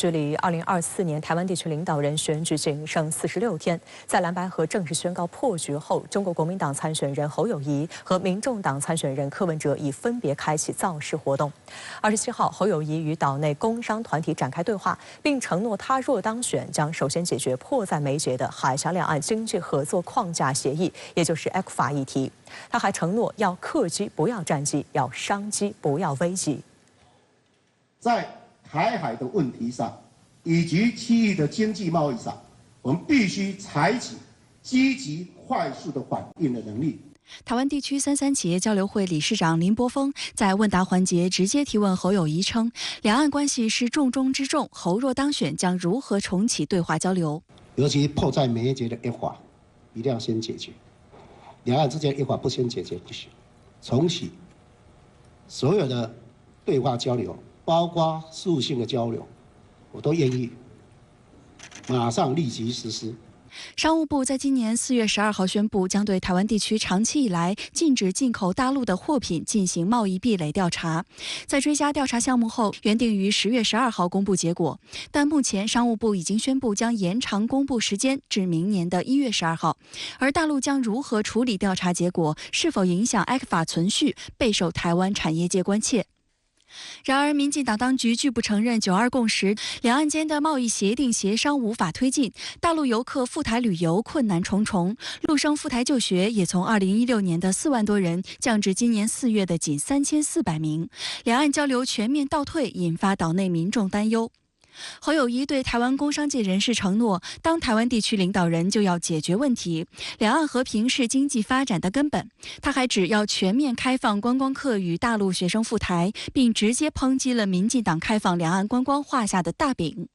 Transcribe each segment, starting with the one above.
距离2024年台湾地区领导人选举仅剩46天，在蓝白合正式宣告破局后，中国国民党参选人侯友宜和民众党参选人柯文哲已分别开启造势活动。27号，侯友宜与岛内工商团体展开对话，并承诺他若当选，将首先解决迫在眉睫的海峡两岸经济合作框架协议，也就是 ECFA 议题。他还承诺要客机不要战机，要商机不要危机。在台海的问题上，以及区域的经济贸易上，我们必须采取积极、快速的反应的能力。台湾地区33企业交流会理事长林柏峰在问答环节直接提问侯友宜称，两岸关系是重中之重，侯若当选将如何重启对话交流？尤其迫在眉睫的ECFA一定要先解决，两岸之间ECFA不先解决不行。重启所有的对话交流，包括事务性的交流，我都愿意马上立即实施。商务部在今年4月12号宣布，将对台湾地区长期以来禁止进口大陆的货品进行贸易壁垒调查。在追加调查项目后，原定于10月12号公布结果，但目前商务部已经宣布将延长公布时间至明年的1月12号。而大陆将如何处理调查结果，是否影响 ECFA 存续，备受台湾产业界关切。然而，民进党当局拒不承认9·2共识，两岸间的贸易协定协商无法推进，大陆游客赴台旅游困难重重，陆生赴台就学也从2016年的4万多人降至今年4月的仅3400名，两岸交流全面倒退，引发岛内民众担忧。侯友宜对台湾工商界人士承诺，当台湾地区领导人就要解决问题，两岸和平是经济发展的根本。他还指要全面开放观光客与大陆学生赴台，并直接抨击了民进党开放两岸观光画下的大饼。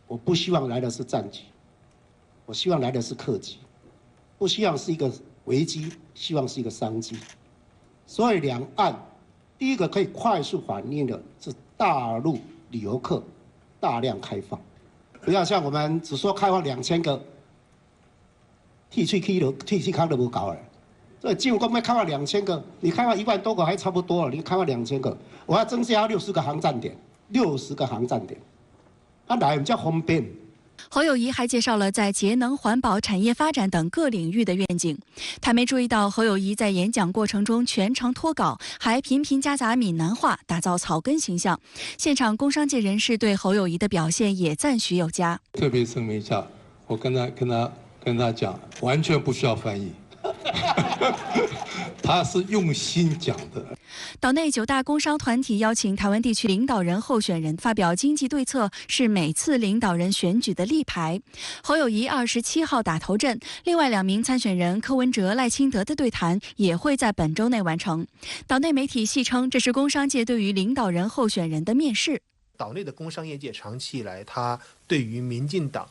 我不希望来的是战机，我希望来的是客机，不希望是一个危机，希望是一个商机。所以两岸第一个可以快速反应的是大陆旅游客大量开放，不要像我们只说开放2000个，退去康都不搞了。所以进攻要开放2000个，你开放1万多个还差不多了，你开放2000个，我要增加60个航站点，60个航站点，啊，来比较方便。侯友宜还介绍了在节能、环保、产业发展等各领域的愿景。他没注意到侯友宜在演讲过程中全程脱稿，还频频夹杂闽南话，打造草根形象。现场工商界人士对侯友宜的表现也赞许有加。特别声明一下，我跟他讲，完全不需要翻译。他是用心讲的。岛内9大工商团体邀请台湾地区领导人候选人发表经济对策，是每次领导人选举的立牌。侯友宜27号打头阵，另外2名参选人柯文哲、赖清德的对谈也会在本周内完成。岛内媒体戏称，这是工商界对于领导人候选人的面试。岛内的工商业界长期以来，他对于民进党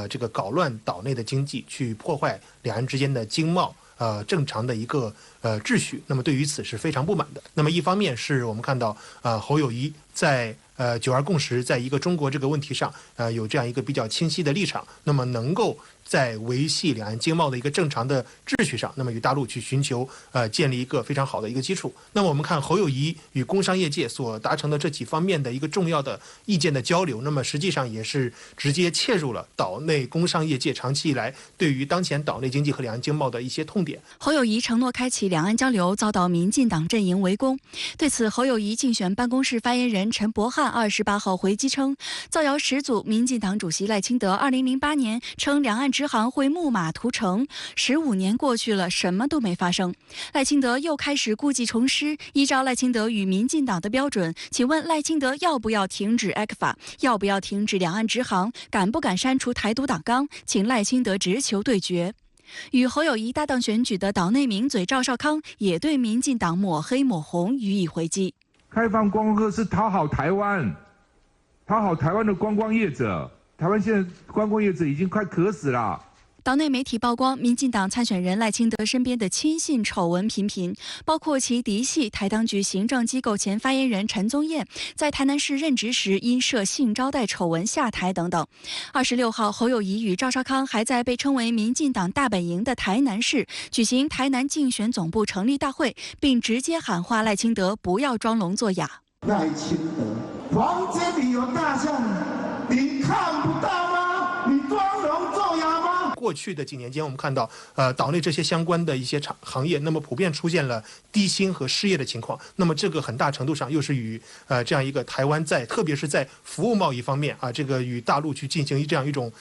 这个搞乱岛内的经济，去破坏两岸之间的经贸正常的一个秩序，那么对于此是非常不满的。那么一方面是我们看到侯友宜在9·2共识在一个中国这个问题上有这样一个比较清晰的立场，那么能够在维系两岸经贸的一个正常的秩序上，那么与大陆去寻求建立一个非常好的一个基础。那么我们看侯友宜与工商业界所达成的这几方面的一个重要的意见的交流，那么实际上也是直接切入了岛内工商业界长期以来对于当前岛内经济和两岸经贸的一些痛点。侯友宜承诺开启两岸交流，遭到民进党阵营围攻。对此，侯友宜竞选办公室发言人陈柏翰28号回击称，造谣始祖民进党主席赖清德2008年称两岸直航会木马屠城，15年过去了，什么都没发生。赖清德又开始故技重施，依照赖清德与民进党的标准，请问赖清德要不要停止 ECFA， 要不要停止两岸直航，敢不敢删除台独党纲，请赖清德直球对决。与侯友宜搭档选举的岛内名嘴赵少康也对民进党抹黑抹红予以回击。开放观光客是讨好台湾，讨好台湾的观光业者。台湾现在观光业者已经快渴死了。岛内媒体曝光，民进党参选人赖清德身边的亲信丑闻频频，包括其嫡系台当局行政机构前发言人陈宗彦在台南市任职时因涉性招待丑闻下台等等。26号，侯友宜与赵少康还在被称为民进党大本营的台南市举行台南竞选总部成立大会，并直接喊话赖清德不要装聋作哑。赖清德，房间里有大象，你过去的几年间，我们看到岛内这些相关的一些行业，那么普遍出现了低薪和失业的情况。那么这个很大程度上又是与这样一个台湾特别是在服务贸易方面这个与大陆去进行这样一种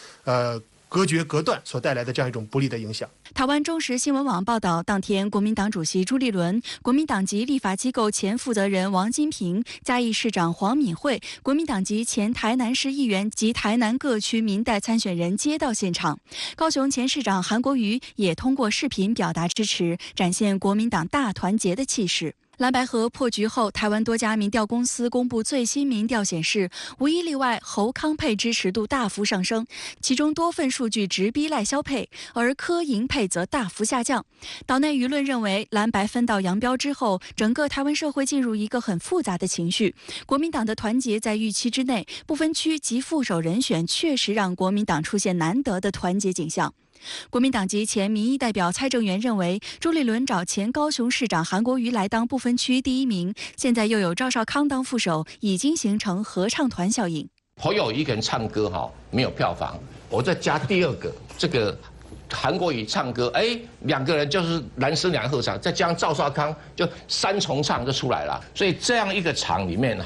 隔绝隔断所带来的这样一种不利的影响。台湾中时新闻网报道，当天国民党主席朱立伦、国民党籍立法机构前负责人王金平、嘉义市长黄敏惠、国民党籍前台南市议员及台南各区民代参选人接到现场。高雄前市长韩国瑜也通过视频表达支持，展现国民党大团结的气势。蓝白合破局后，台湾多家民调公司公布最新民调显示，无一例外，侯康配支持度大幅上升，其中多份数据直逼赖萧配，而柯银配则大幅下降。岛内舆论认为，蓝白分道扬镳之后，整个台湾社会进入一个很复杂的情绪。国民党的团结在预期之内，不分区及副手人选确实让国民党出现难得的团结景象。国民党籍前民意代表蔡正元认为，朱立伦找前高雄市长韩国瑜来当不分区第1名，现在又有赵少康当副手，已经形成合唱团效应。侯友宜一个人唱歌没有票房，我再加第2个这个韩国瑜唱歌，2个人就是男生2合唱，再加上赵少康，就3重唱就出来了。所以这样一个场里面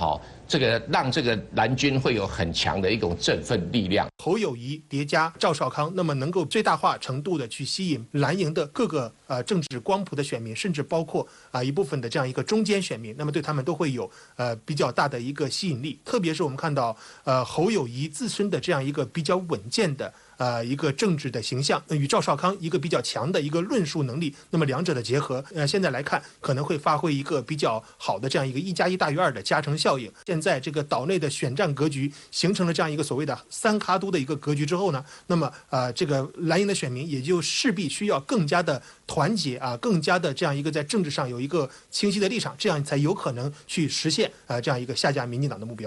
这个让这个蓝军会有很强的一种振奋力量。侯友宜叠加赵少康，那么能够最大化程度的去吸引蓝营的各个政治光谱的选民，甚至包括一部分的这样一个中间选民，那么对他们都会有比较大的一个吸引力。特别是我们看到侯友宜自身的这样一个比较稳健的一个政治的形象，与赵少康一个比较强的一个论述能力，那么两者的结合，现在来看可能会发挥一个比较好的这样一个1+1大于2的加成效应。现在这个岛内的选战格局形成了这样一个所谓的3卡都的一个格局之后呢，那么这个蓝营的选民也就势必需要更加的团结更加的这样一个在政治上有一个清晰的立场，这样才有可能去实现这样一个下架民进党的目标。